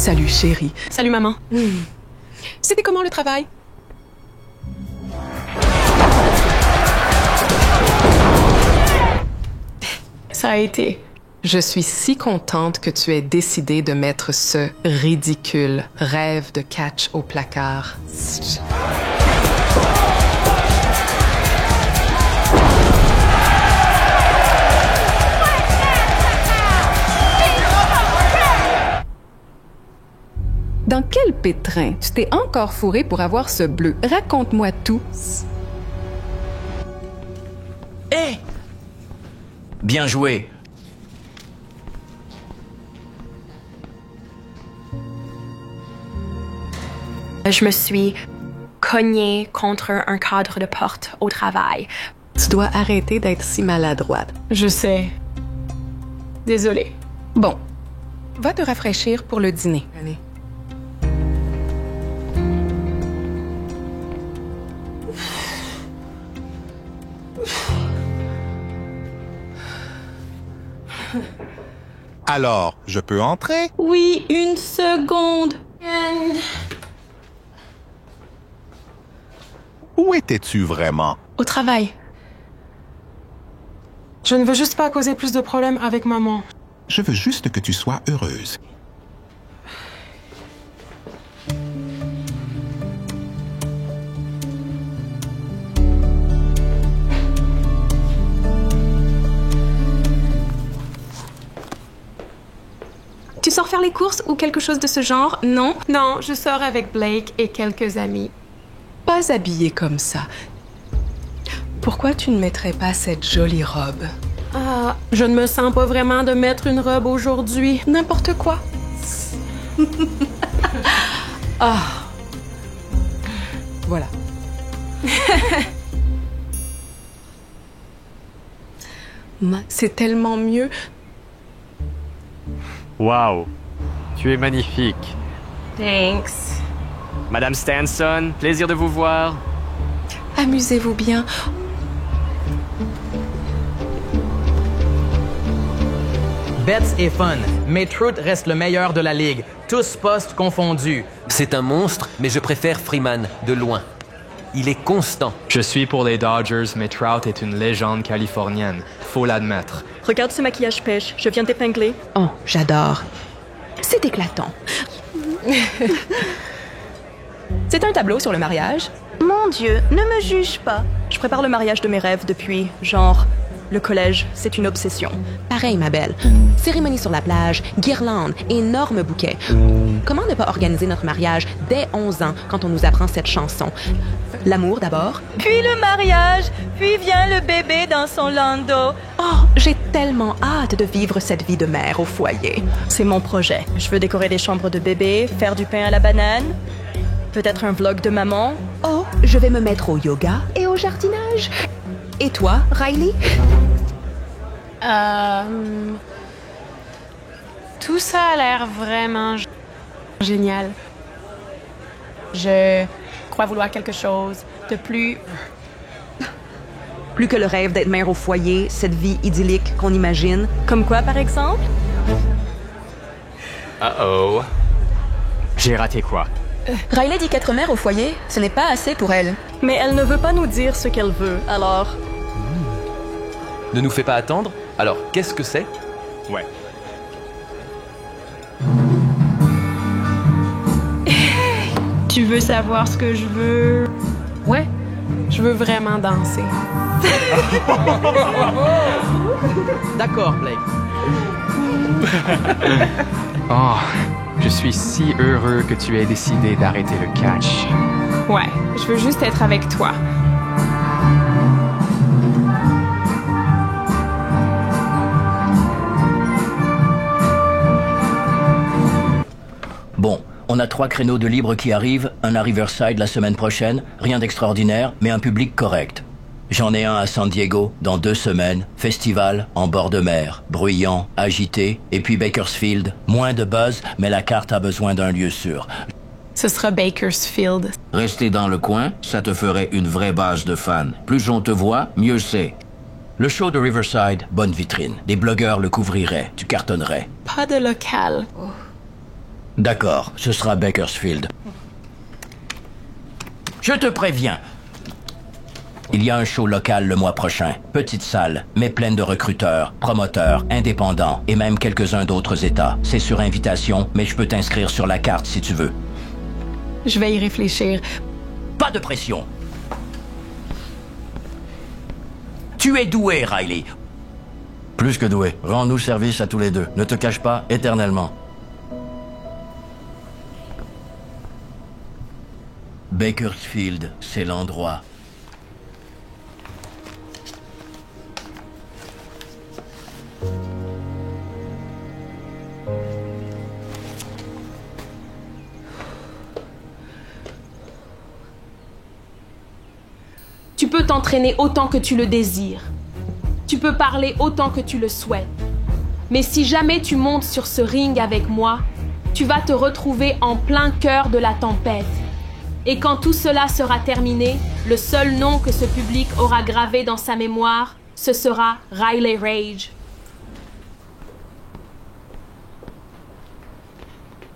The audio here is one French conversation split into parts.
Salut, chérie. Salut, maman. C'était comment le travail? Ça a été. Je suis si contente que tu aies décidé de mettre ce ridicule rêve de catch au placard. Dans quel pétrin tu t'es encore fourré pour avoir ce bleu? Raconte-moi tout. Hé! Bien joué. Je me suis cognée contre un cadre de porte au travail. Tu dois arrêter d'être si maladroite. Je sais. Désolée. Bon, va te rafraîchir pour le dîner. Allez. Alors, je peux entrer? Oui, une seconde. Où étais-tu vraiment? Au travail. Je ne veux juste pas causer plus de problèmes avec maman. Je veux juste que tu sois heureuse. Tu sors faire les courses ou quelque chose de ce genre, non? Non, je sors avec Blake et quelques amis. Pas habillée comme ça. Pourquoi tu ne mettrais pas cette jolie robe? Ah, je ne me sens pas vraiment de mettre une robe aujourd'hui. N'importe quoi. Ah. Voilà. C'est tellement mieux. Wow, tu es magnifique. Thanks. Madame Stanson, plaisir de vous voir. Amusez-vous bien. Betts est fun, mais Truth reste le meilleur de la ligue, tous postes confondus. C'est un monstre, mais je préfère Freeman, de loin. Il est constant. Je suis pour les Dodgers, mais Trout est une légende californienne. Faut l'admettre. Regarde ce maquillage pêche, je viens d'épingler. Oh, j'adore. C'est éclatant. C'est un tableau sur le mariage. Mon Dieu, ne me juge pas. Je prépare le mariage de mes rêves depuis, genre, le collège. C'est une obsession. Pareil, ma belle. Cérémonie sur la plage, guirlande, énorme bouquet. Comment ne pas organiser notre mariage dès 11 ans quand on nous apprend cette chanson? L'amour d'abord. Puis le mariage, puis vient le bébé dans son landau. Oh, j'ai tellement hâte de vivre cette vie de mère au foyer. C'est mon projet. Je veux décorer des chambres de bébé, faire du pain à la banane, peut-être un vlog de maman. Oh, je vais me mettre au yoga et au jardinage. Et toi, Riley? Tout ça a l'air vraiment génial. Je crois vouloir quelque chose de plus... Plus que le rêve d'être mère au foyer, cette vie idyllique qu'on imagine. Comme quoi, par exemple? Uh-oh. J'ai raté quoi? Riley dit qu'être mère au foyer, ce n'est pas assez pour elle. Mais elle ne veut pas nous dire ce qu'elle veut, alors... Ne nous fais pas attendre. Alors, qu'est-ce que c'est? Ouais. Tu veux savoir ce que je veux? Ouais, je veux vraiment danser. D'accord, Blake. Oh, je suis si heureux que tu aies décidé d'arrêter le catch. Ouais, je veux juste être avec toi. Bon, on a 3 créneaux de libre qui arrivent, un à Riverside la semaine prochaine, rien d'extraordinaire, mais un public correct. J'en ai un à San Diego, dans 2 semaines, festival en bord de mer, bruyant, agité, et puis Bakersfield, moins de buzz, mais la carte a besoin d'un lieu sûr. Ce sera Bakersfield. Rester dans le coin, ça te ferait une vraie base de fans. Plus on te voit, mieux c'est. Le show de Riverside, bonne vitrine. Des blogueurs le couvriraient, tu cartonnerais. Pas de local. D'accord, ce sera Bakersfield. Je te préviens. Il y a un show local le mois prochain. Petite salle, mais pleine de recruteurs, promoteurs, indépendants et même quelques-uns d'autres États. C'est sur invitation, mais je peux t'inscrire sur la carte si tu veux. Je vais y réfléchir. Pas de pression. Tu es doué, Riley. Plus que doué. Rends-nous service à tous les deux. Ne te cache pas éternellement. Bakersfield, c'est l'endroit. Tu peux t'entraîner autant que tu le désires. Tu peux parler autant que tu le souhaites. Mais si jamais tu montes sur ce ring avec moi, tu vas te retrouver en plein cœur de la tempête. Et quand tout cela sera terminé, le seul nom que ce public aura gravé dans sa mémoire, ce sera Riley Rage.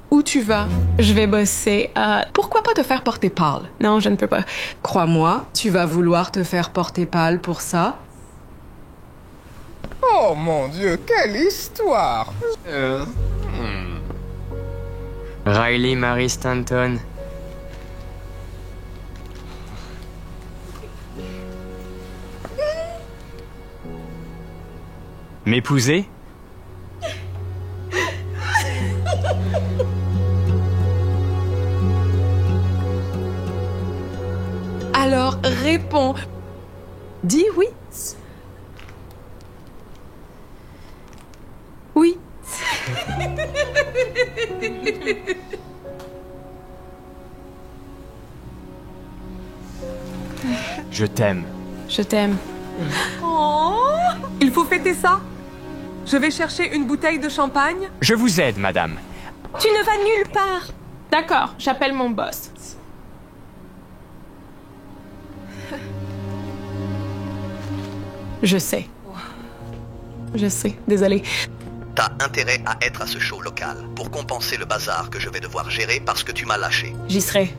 Où tu vas? Je vais bosser à... Pourquoi pas te faire porter pâle? Non, je ne peux pas. Crois-moi, tu vas vouloir te faire porter pâle pour ça. Oh mon Dieu, quelle histoire! Riley Marie Stanton. M'épouser? Alors, réponds. Dis oui. Oui. Je t'aime. Je t'aime. Oh, il faut fêter ça. Je vais chercher une bouteille de champagne. Je vous aide, madame. Tu ne vas nulle part. D'accord, j'appelle mon boss. Je sais. Je sais, désolée. T'as intérêt à être à ce show local pour compenser le bazar que je vais devoir gérer parce que tu m'as lâché. J'y serai.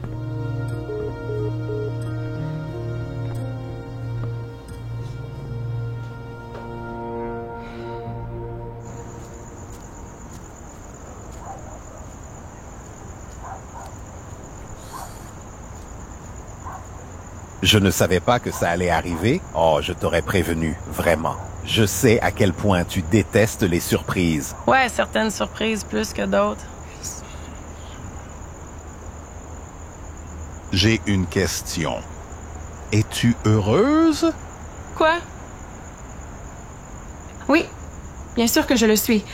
Je ne savais pas que ça allait arriver. Oh, je t'aurais prévenu, vraiment. Je sais à quel point tu détestes les surprises. Ouais, certaines surprises plus que d'autres. J'ai une question. Es-tu heureuse? Quoi? Oui, bien sûr que je le suis.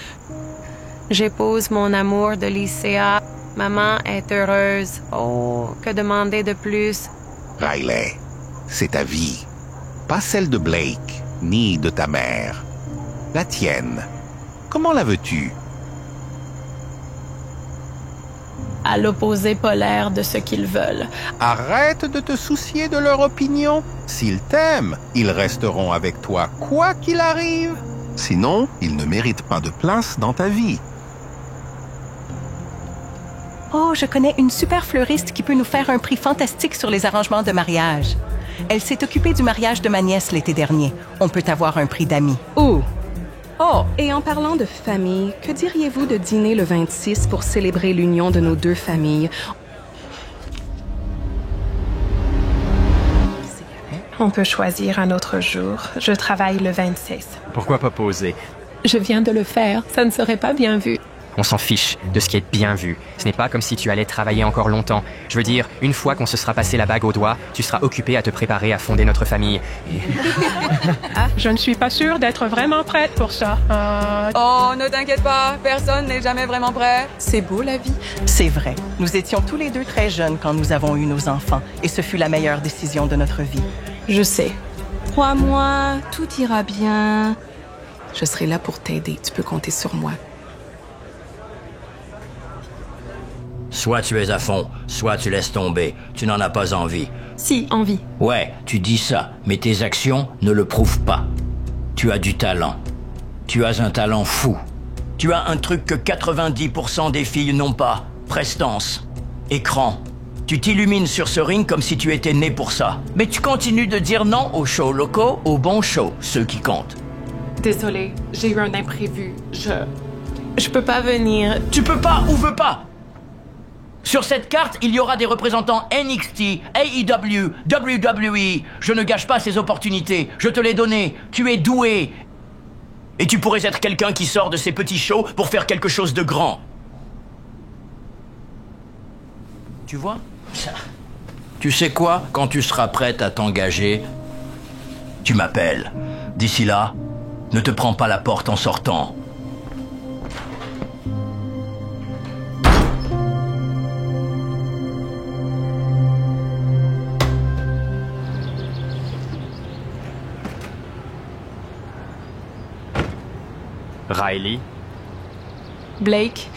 J'épouse mon amour de lycéa. Maman est heureuse. Oh, que demander de plus? Riley, c'est ta vie. Pas celle de Blake, ni de ta mère. La tienne. Comment la veux-tu? À l'opposé polaire de ce qu'ils veulent. Arrête de te soucier de leur opinion. S'ils t'aiment, ils resteront avec toi quoi qu'il arrive. Sinon, ils ne méritent pas de place dans ta vie. Oh, je connais une super fleuriste qui peut nous faire un prix fantastique sur les arrangements de mariage. Elle s'est occupée du mariage de ma nièce l'été dernier. On peut avoir un prix d'amis. Oh! Oh, et en parlant de famille, que diriez-vous de dîner le 26 pour célébrer l'union de nos deux familles? On peut choisir un autre jour. Je travaille le 26. Pourquoi pas poser? Je viens de le faire. Ça ne serait pas bien vu. On s'en fiche de ce qui est bien vu. Ce n'est pas comme si tu allais travailler encore longtemps. Je veux dire, une fois qu'on se sera passé la bague au doigt, tu seras occupé à te préparer à fonder notre famille. Je ne suis pas sûre d'être vraiment prête pour ça. Oh, ne t'inquiète pas, personne n'est jamais vraiment prêt. C'est beau, la vie. C'est vrai. Nous étions tous les deux très jeunes quand nous avons eu nos enfants, et ce fut la meilleure décision de notre vie. Je sais. Crois-moi, tout ira bien. Je serai là pour t'aider. Tu peux compter sur moi. Soit tu es à fond, soit tu laisses tomber. Tu n'en as pas envie. Si, envie. Ouais, tu dis ça, mais tes actions ne le prouvent pas. Tu as du talent. Tu as un talent fou. Tu as un truc que 90% des filles n'ont pas. Prestance. Écran. Tu t'illumines sur ce ring comme si tu étais né pour ça. Mais tu continues de dire non aux shows locaux, aux bons shows, ceux qui comptent. Désolée, j'ai eu un imprévu. Je peux pas venir. Tu peux pas ou veux pas? Sur cette carte, il y aura des représentants NXT, AEW, WWE. Je ne gâche pas ces opportunités. Je te les donné. Tu es doué. Et tu pourrais être quelqu'un qui sort de ces petits shows pour faire quelque chose de grand. Tu vois? Tu sais quoi? Quand tu seras prête à t'engager, tu m'appelles. D'ici là, ne te prends pas la porte en sortant. Riley? Blake?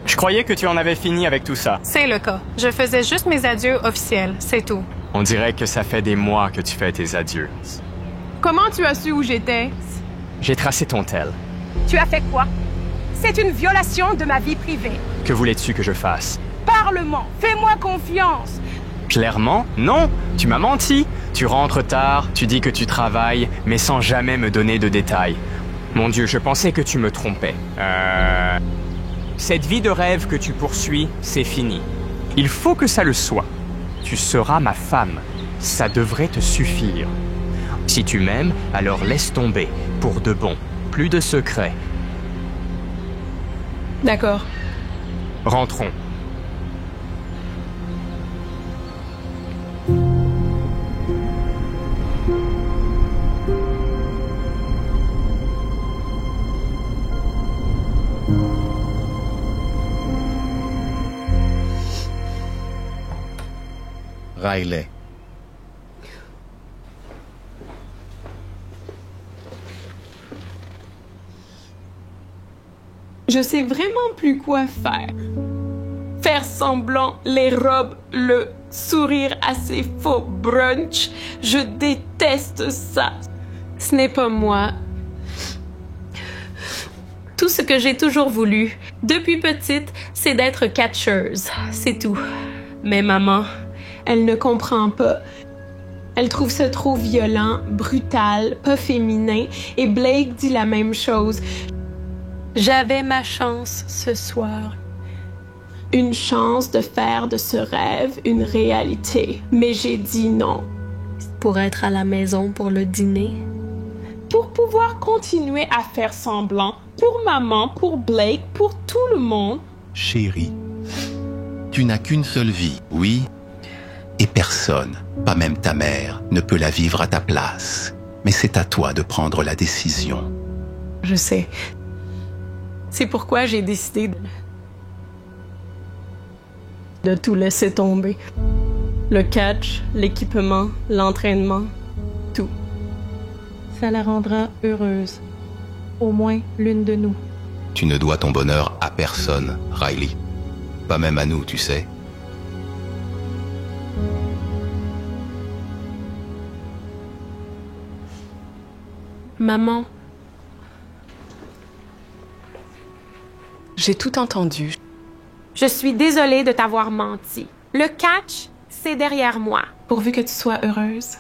Je croyais que tu en avais fini avec tout ça. C'est le cas. Je faisais juste mes adieux officiels, c'est tout. On dirait que ça fait des mois que tu fais tes adieux. Comment tu as su où j'étais? J'ai tracé ton tel. Tu as fait quoi? C'est une violation de ma vie privée. Que voulais-tu que je fasse? Parlement, fais-moi confiance. Clairement, non. Tu m'as menti. Tu rentres tard, tu dis que tu travailles, mais sans jamais me donner de détails. Mon Dieu, je pensais que tu me trompais. Cette vie de rêve que tu poursuis, c'est fini. Il faut que ça le soit. Tu seras ma femme. Ça devrait te suffire. Si tu m'aimes, alors laisse tomber. Pour de bon. Plus de secrets. D'accord. Rentrons. Riley. Je sais vraiment plus quoi faire. Faire semblant, les robes, le sourire à ces faux brunchs, je déteste ça. Ce n'est pas moi. Tout ce que j'ai toujours voulu, depuis petite, c'est d'être catcheuse. C'est tout. Mais maman, elle ne comprend pas. Elle trouve ça trop violent, brutal, pas féminin, et Blake dit la même chose. J'avais ma chance ce soir. Une chance de faire de ce rêve une réalité. Mais j'ai dit non. Pour être à la maison pour le dîner? Pour pouvoir continuer à faire semblant, pour maman, pour Blake, pour tout le monde. Chérie, tu n'as qu'une seule vie, oui? Et personne, pas même ta mère, ne peut la vivre à ta place. Mais c'est à toi de prendre la décision. Je sais. C'est pourquoi j'ai décidé de tout laisser tomber. Le catch, l'équipement, l'entraînement, tout. Ça la rendra heureuse. Au moins l'une de nous. Tu ne dois ton bonheur à personne, Riley. Pas même à nous, tu sais. Maman. J'ai tout entendu. Je suis désolée de t'avoir menti. Le catch, c'est derrière moi. Pourvu que tu sois heureuse.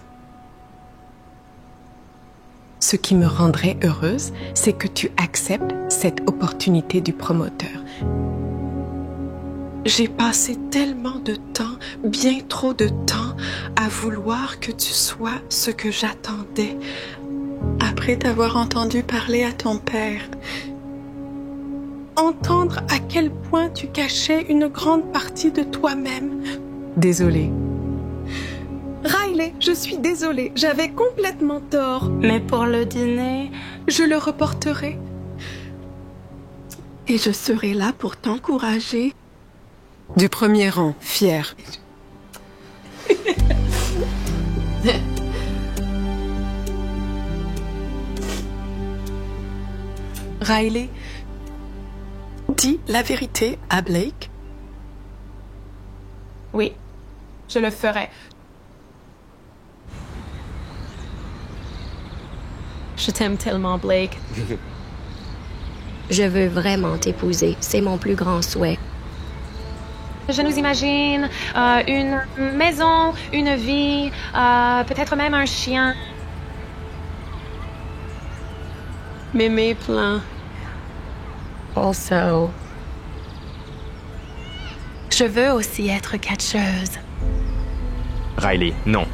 Ce qui me rendrait heureuse, c'est que tu acceptes cette opportunité du promoteur. J'ai passé tellement de temps, bien trop de temps, à vouloir que tu sois ce que j'attendais. Après t'avoir entendu parler à ton père, entendre à quel point tu cachais une grande partie de toi-même. Désolée. Riley, je suis désolée, j'avais complètement tort. Mais pour le dîner, je le reporterai. Et je serai là pour t'encourager. Du premier rang, fier. Riley, dis la vérité à Blake. Oui, je le ferai. Je t'aime tellement, Blake. Je veux vraiment t'épouser. C'est mon plus grand souhait. Je nous imagine une maison, une vie, peut-être même un chien. Mais mes plans. Also. Je veux aussi être catcheuse. Riley, non.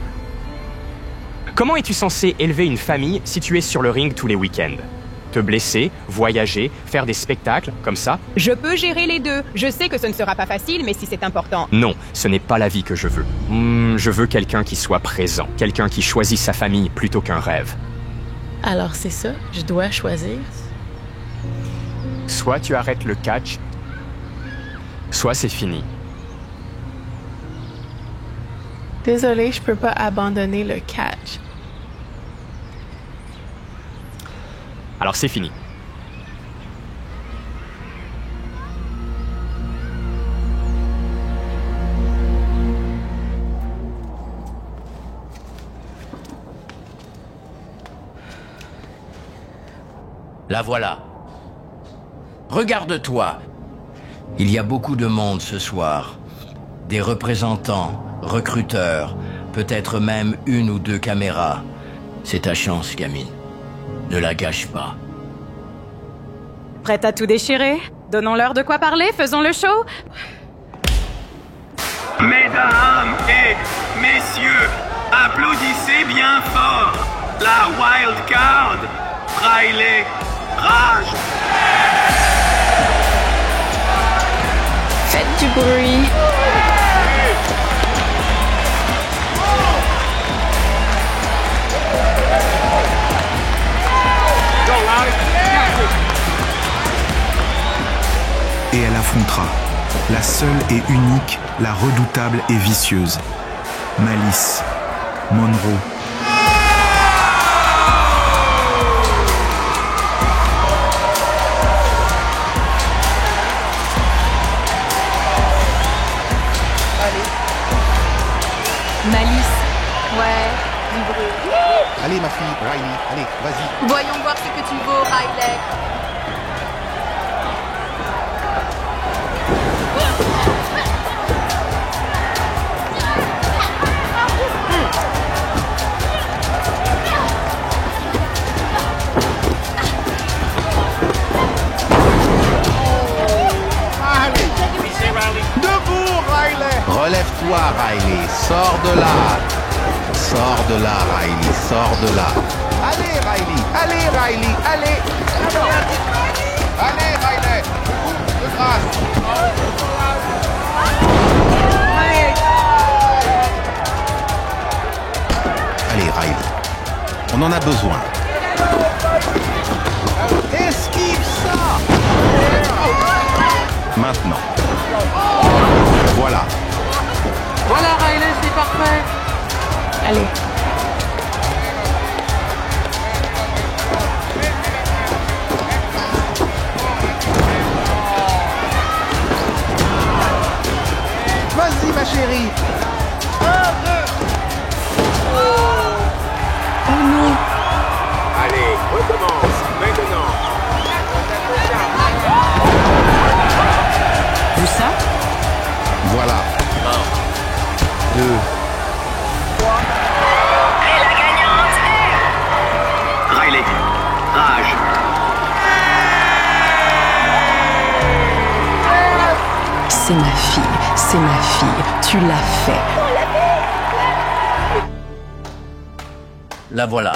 Comment es-tu censé élever une famille si tu es sur le ring tous les week-ends? Te blesser, voyager, faire des spectacles, comme ça? Je peux gérer les deux. Je sais que ce ne sera pas facile, mais si c'est important. Non, ce n'est pas la vie que je veux. Je veux quelqu'un qui soit présent, quelqu'un qui choisit sa famille plutôt qu'un rêve. Alors c'est ça, je dois choisir. Soit tu arrêtes le catch, soit c'est fini. Désolée, je peux pas abandonner le catch. Alors c'est fini. La voilà. Regarde-toi. Il y a beaucoup de monde ce soir. Des représentants, recruteurs, peut-être même 1 ou 2 caméras. C'est ta chance, gamine. Ne la gâche pas. Prête à tout déchirer? Donnons-leur de quoi parler, faisons le show. Mesdames et messieurs, applaudissez bien fort la wild card, Riley Rage. Faites du bruit. Et elle affrontera la seule et unique, la redoutable et vicieuse, Malice Monroe. Malice. Ouais, du bruit. Allez ma fille, Riley, allez, vas-y. Voyons voir ce que tu vaux, Riley. Debout, Riley. Relève-toi, Riley. Sors de là. Sors de là, Riley. Sors de là. Allez, Riley. Allez, Riley. Allez. Allez, Riley. De grâce. Allez, Riley. On en a besoin. Esquive ça. Maintenant. Voilà. Voilà, Riley, c'est parfait. Allez. Vas-y, ma chérie. 1, 2. Oh non. Allez, recommence, maintenant. Vu ça? Voilà. 1, 2. Et la gagnante est... Riley. Rage. C'est ma fille, c'est ma fille. Tu l'as fait. La voilà.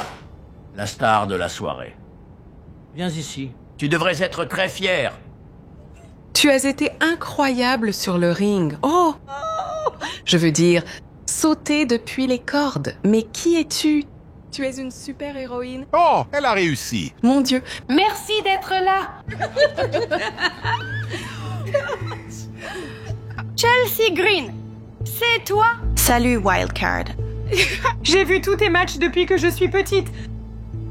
La star de la soirée. Viens ici. Tu devrais être très fier. Tu as été incroyable sur le ring. Oh! Je veux dire, sauter depuis les cordes. Mais qui es-tu? Tu es une super héroïne. Oh, elle a réussi. Mon Dieu. Merci d'être là. Chelsea Green, c'est toi? Salut, Wildcard. J'ai vu tous tes matchs depuis que je suis petite.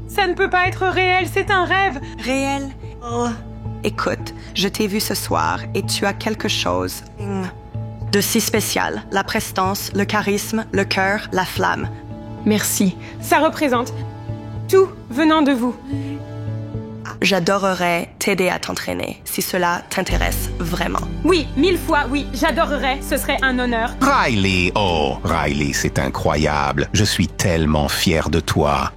Ça ne peut pas être réel, c'est un rêve. Réel? Oh. Écoute, je t'ai vu ce soir et tu as quelque chose de si spécial. La prestance, le charisme, le cœur, la flamme. Merci. Ça représente tout venant de vous. j'adorerais t'aider à t'entraîner, si cela t'intéresse vraiment. Oui, 1000 fois, oui, j'adorerais, ce serait un honneur. Riley, oh, Riley, c'est incroyable. Je suis tellement fier de toi.